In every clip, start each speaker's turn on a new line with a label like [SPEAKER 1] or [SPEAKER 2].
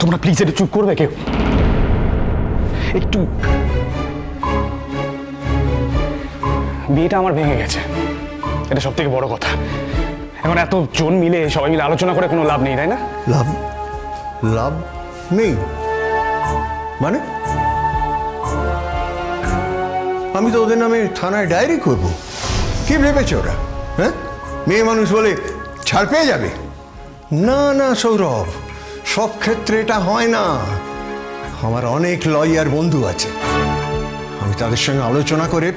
[SPEAKER 1] তোমরা প্লিজ একটু চুপ করবে কেউ, একটু। বিয়েটা আমার ভেঙে গেছে, এটা সব থেকে বড় কথা। এখন এত জন মিলে সবাই মিলে আলোচনা করে কোনো লাভ নেই, তাই না?
[SPEAKER 2] লাভ লাভ নেই মানে? আমি তো ওদের নামে থানায় ডায়েরি করব। কি ভেবেছে ওরা? হ্যাঁ, মেয়ে মানুষ বলে ছাড় পেয়ে যাবে? না না সৌরভ, সব ক্ষেত্রে এটা হয় না। আমার অনেক লয়ার বন্ধু আছে, আমি তাদের সঙ্গে আলোচনা করে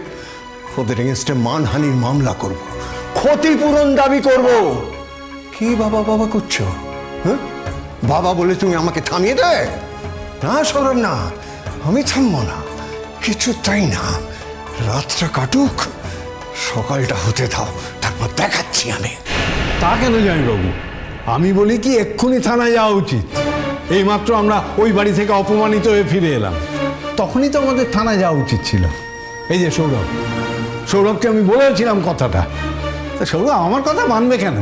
[SPEAKER 2] ওদের এগেনস্টে মানহানির মামলা করব, ক্ষতিপূরণ দাবি করব। কি বাবা বাবা করছো? হ্যাঁ, বাবা বলে তুমি আমাকে থামিয়ে দেয়? না সৌরভ না, আমি থামবো না, কিছু তাই না। রাতটা কাটুক, সকালটা হতে দাও, তারপর দেখাচ্ছি আমি।
[SPEAKER 3] তা কেন জামাইবাবু? আমি বলি কি এক্ষুনি থানায় যাওয়া উচিত। এইমাত্র আমরা ওই বাড়ি থেকে অপমানিত হয়ে ফিরে এলাম, তখনই তো আমাদের থানায় যাওয়া উচিত ছিল। এই যে সৌরভ, সৌরভকে আমি বলেছিলাম কথাটা, তা সৌরভ আমার কথা মানবে কেন?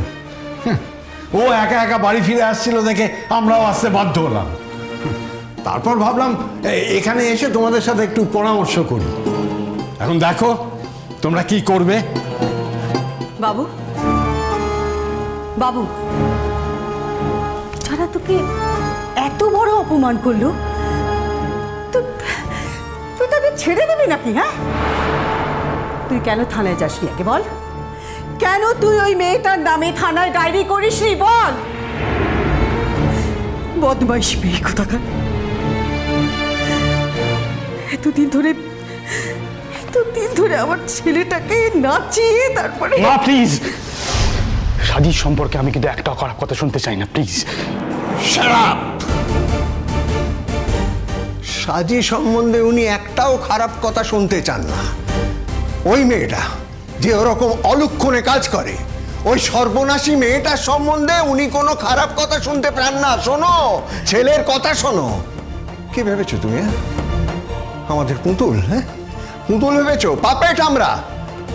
[SPEAKER 3] ও একা একা বাড়ি ফিরে আসছিল দেখে আমরাও আসতে বাধ্য হলাম। তারপর ভাবলাম এখানে এসে তোমাদের সাথে একটু পরামর্শ করি। এখন দেখো তোমরা কি করবে।
[SPEAKER 4] বাবু, বাবু, যারা তোকে এত বড় অপমান করলো, তুই তাদের ছেড়ে দেবে নাকি? হ্যাঁ, তুই কেন থানায় যাসনি আগে বল? কেন তুই ওই মেয়েটার নামে থানায় ডায়েরি করিসনি বল? বদমাইশ মেয়ে কোথাকার। এতদিন ধরে আমার ছেলেটাকে নাচিয়ে তারপরে।
[SPEAKER 1] মা প্লিজ, সাজির সম্পর্কে আমি কিন্তু একটা খারাপ কথা শুনতে চাই না, প্লিজ।
[SPEAKER 2] সাজি সম্বন্ধে উনি একটাও খারাপ কথা শুনতে চান না। ওই মেয়েটা যে ওরকম অলক্ষণে কাজ করে, ওই সর্বনাশী মেয়েটার সম্বন্ধে উনি কোনো খারাপ কথা শুনতে পান না। শোনো, ছেলের কথা শোনো। কি ভেবেছো তুমি? আমাদের পুতুল? হ্যাঁ, পুতুল ভেবেছো? পাপেট আমরা।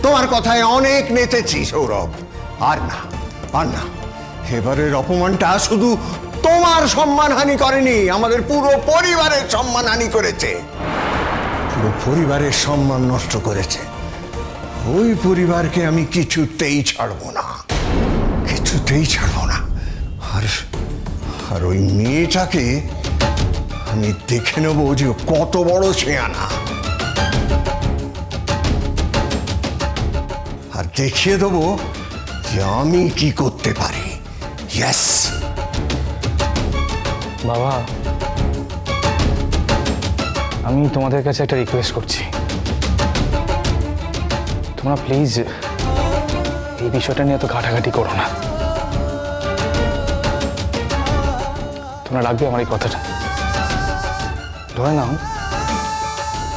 [SPEAKER 2] তোমার কথায় অনেক নেচেছি সৌরভ, আর না, আর না। এবারের অপমানটা শুধু তোমার সম্মানহানি করেনি, আমাদের পুরো পরিবারের সম্মানহানি করেছে। পুরো পরিবারের সম্মান নষ্ট করেছে। ওই পরিবারকে আমি কিছুতেই ছাড়বো না, কিছুতেই ছাড়বো না। আর ওই মেয়েটাকে আমি দেখে নেবো যে কত বড় শেয়ানা, আর দেখিয়ে দেবো যে আমি কি করতে পারি। ইয়েস
[SPEAKER 1] বাবা, আমি তোমাদের কাছে একটা রিকোয়েস্ট করছি। তোমরা প্লিজ এই বিষয়টা নিয়ে এত ঘাটাঘাটি করো না। তোমরা রাখবে আমার এই কথাটা?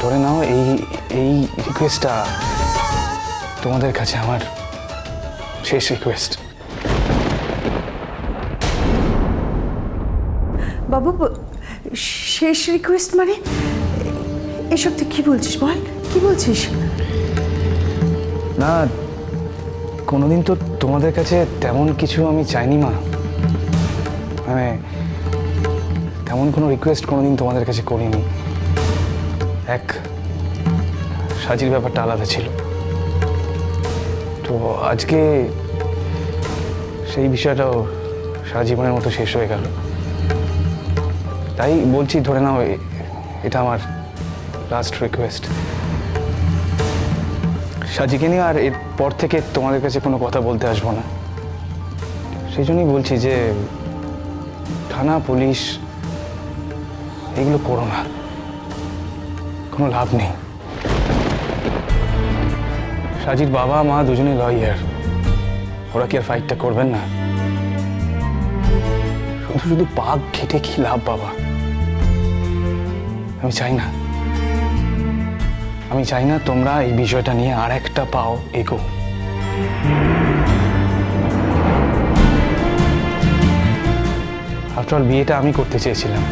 [SPEAKER 1] ধরে নাও এই রিকোয়েস্টটা তোমাদের কাছে আমার শেষ রিকোয়েস্ট।
[SPEAKER 4] বাবু, শেষ রিকোয়েস্ট মানে? এসব তুই কি বলছিস বল, কি বলছিস?
[SPEAKER 1] না, কোনোদিন তো তোমাদের কাছে তেমন কিছু আমি চাইনি মা। মানে তেমন কোনো রিকোয়েস্ট কোনোদিন তোমাদের কাছে করিনি। এক সাজির ব্যাপারটা আলাদা ছিল, তো আজকে সেই বিষয়টাও সারা জীবনের মতো শেষ হয়ে গেল। তাই বলছি, ধরে নাও এটা আমার লাস্ট রিকোয়েস্ট। সাজিকে নিয়ে আর এরপর থেকে তোমাদের কাছে কোনো কথা বলতে আসবো না। সেই জন্যই বলছি যে থানা, পুলিশ এগুলো করো না, কোনো লাভ নেই। সাজির বাবা মা দুজনেই লয়ার, ওরা কি আর ফাইটটা করবেন না? শুধু শুধু পাক ঘেটে কি লাভ বাবা? আমি চাই না তোমরা এই বিষয়টা নিয়ে আর একটা পাও এগো। আফটার অল বিয়েটা আমি করতে চেয়েছিলাম,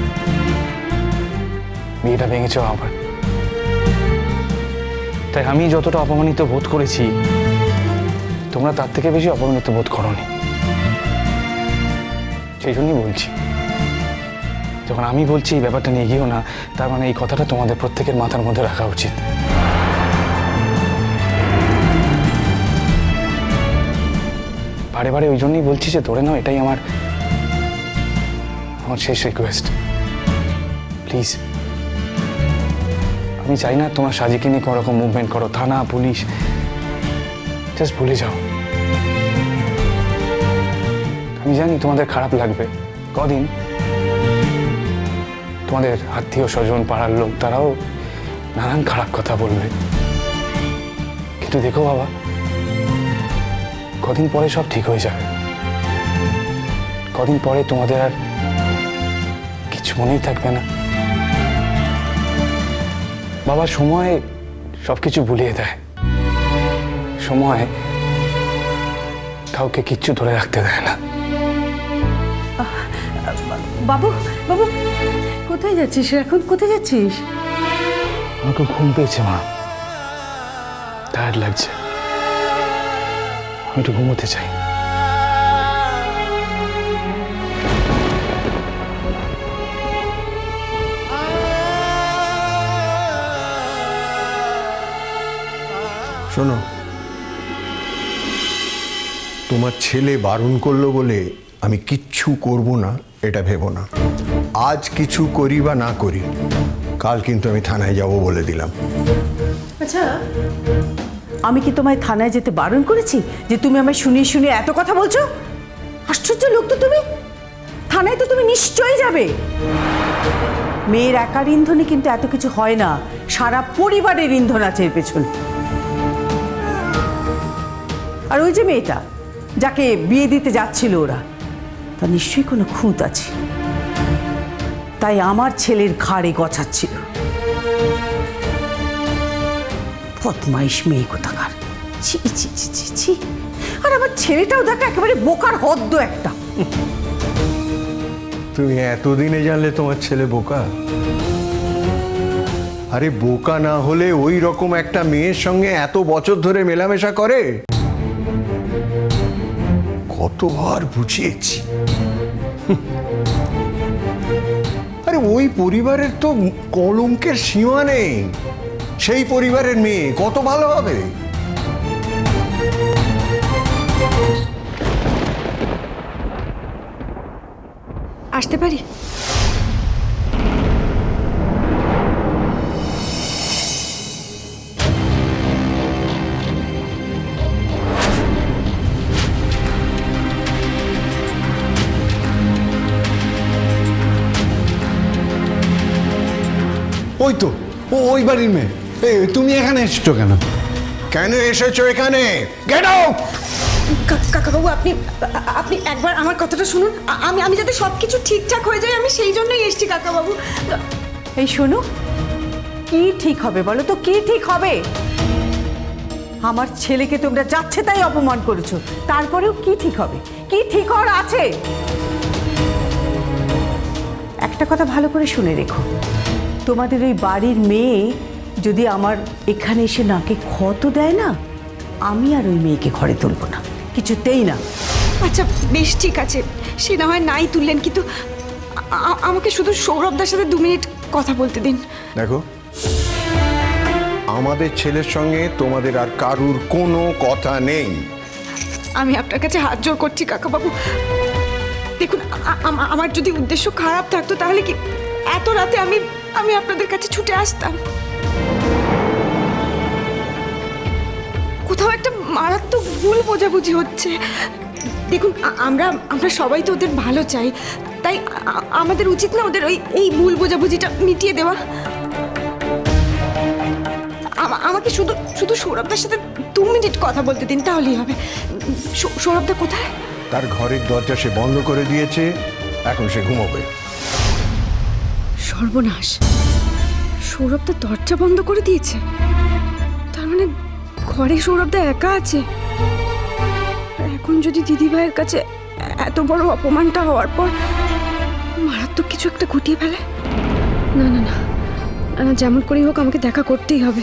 [SPEAKER 1] বিয়েটা ভেঙেছ আবার। তাই আমি যতটা অপমানিত বোধ করেছি, তোমরা তার থেকে বেশি অপমানিত বোধ করোনি। সেই জন্যই বলছি যখন আমি বলছি এই ব্যাপারটা নিয়ে গিয়েও না, তার মানে এই কথাটা তোমাদের প্রত্যেকের মাথার মধ্যে রাখা উচিত। বারে বারে ওই জন্যই বলছি যে ধরে নাও এটাই আমার শেষ রিকোয়েস্ট। প্লিজ, আমি চাই না তোমরা সাজিকে নিয়ে কোনো রকম মুভমেন্ট করো, থানা পুলিশ, জাস্ট ভুলে যাও। আমি জানি তোমাদের খারাপ লাগবে, কদিন তোমাদের আত্মীয় স্বজন পাড়ার লোক তারাও নানান খারাপ কথা বলবে, কিন্তু দেখো বাবা, কদিন পরে সব ঠিক হয়ে যাবে। কদিন পরে তোমাদের আর কিছু মনেই থাকবে না। বাবা, সময় সবকিছু ভুলিয়ে দেয়, সময় কাউকে কিচ্ছু ধরে রাখতে দেয় না।
[SPEAKER 4] বাবু, বাবু, কোথায় যাচ্ছিস এখন? কোথায় যাচ্ছিস?
[SPEAKER 1] আমাকে ঘুম পেয়েছে মা, টায়ার্ড লাগছে, আমি একটু ঘুমোতে চাই।
[SPEAKER 2] শোনো, তোমার ছেলে বারণ করলো বলে আমি কিচ্ছু করব না এটা ভেবো না। আজ কিছু করি বা না করি, কাল কিন্তু আমি থানায় যাব বলে দিলাম।
[SPEAKER 4] আচ্ছা, আমি কি তোমায় থানায় যেতে বারণ করেছি যে তুমি আমায় শুনিয়ে শুনিয়ে এত কথা বলছো? আশ্চর্য লোক তো তুমি। থানায় তো তুমি নিশ্চয়ই যাবে। মেয়ের একার ইন্ধনে কিন্তু এত কিছু হয় না, সারা পরিবারের ইন্ধন আছে এর পেছনে। আর ওই যে মেয়েটা যাকে বিয়ে দিতে যাচ্ছিল ওরা, তা নিশ্চয়ই কোনো খুঁত আছে, তাই আমার ছেলের ঘাড়ে গছাচ্ছিল। বদমাইশ মেয়ে কোথাকার, ছি ছি ছি ছি ছি। আর আমার ছেলেটাও দেখো একেবারে বোকার হদ্দ একটা।
[SPEAKER 2] তুমি এতদিনে জানলে তোমার ছেলে বোকা? আরে বোকা না হলে ওই রকম একটা মেয়ের সঙ্গে এত বছর ধরে মেলামেশা করে? কতবার বুঝিয়েছি। আরে ওই পরিবারের তো কলঙ্কের সীমা নেই। সেই পরিবারের মেয়ে কত ভালো হবে।
[SPEAKER 5] আসতে পারি?
[SPEAKER 3] ওই তো ওই বাড়ির মেয়ে। তুমি এখানে এসছো কেন?
[SPEAKER 2] কেন এসেছো এখানে? Get out!
[SPEAKER 5] কাকাবাবু, আপনি আপনি একবার আমার কথাটা শুনুন। আমি যাতে সব কিছু ঠিকঠাক হয়ে যায়, আমি সেই জন্যই এসেছি কাকাবাবু।
[SPEAKER 4] এই শোনো, কি ঠিক হবে বলো তো? কি ঠিক হবে? আমার ছেলেকে তোমরা যাচ্ছে তাই অপমান করেছো, তারপরেও কি ঠিক হবে? কি ঠিক হওয়ার আছে? একটা কথা ভালো করে শুনে রেখো, তোমাদের ওই বাড়ির মেয়ে যদি আমার এখানে এসে নাকে ক্ষত দেয় না, আমি আর ওই মেয়েকে ঘরে তুলব না, কিছুতেই না।
[SPEAKER 5] আচ্ছা বেশ, ঠিক আছে, সে না হয় নাই তুললেন, কিন্তু আমাকে শুধু সৌরভদার সাথে 2 মিনিট কথা বলতে দিন।
[SPEAKER 2] দেখো, আমাদের ছেলের সঙ্গে তোমাদের আর কারুর কোনো কথা নেই।
[SPEAKER 5] আমি আপনার কাছে হাত জোড় করছি কাকাবাবু। দেখুন, আমার যদি উদ্দেশ্য খারাপ থাকতো তাহলে কি এত রাতে আমি আপনাদের কাছে ছুটে আসতাম? কোথাও একটা মারাত্মক ভুল বোঝাবুঝি হচ্ছে। দেখুন, আমরা সবাই তো ওদের ভালো চাই, তাই আমাদের উচিত না ওদের এই ভুল বোঝাবুঝিটা মিটিয়ে দেওয়া। আমাকে শুধু সৌরভদার সাথে 2 মিনিট কথা বলতে দিন, তাহলেই হবে। সৌরভদা কোথায়?
[SPEAKER 2] তার ঘরের দরজা সে বন্ধ করে দিয়েছে, এখন সে ঘুমোবে।
[SPEAKER 5] সর্বনাশ, সৌরভদা দরজা বন্ধ করে দিয়েছে। তার মানে ঘরে সৌরভদা একা আছে। এখন যদি দিদিভাইয়ের কাছে এত বড় অপমানটা হওয়ার পর মারাত্মক কিছু একটা ঘটিয়ে ফেলে, না না না, যেমন করেই হোক আমাকে দেখা করতেই হবে।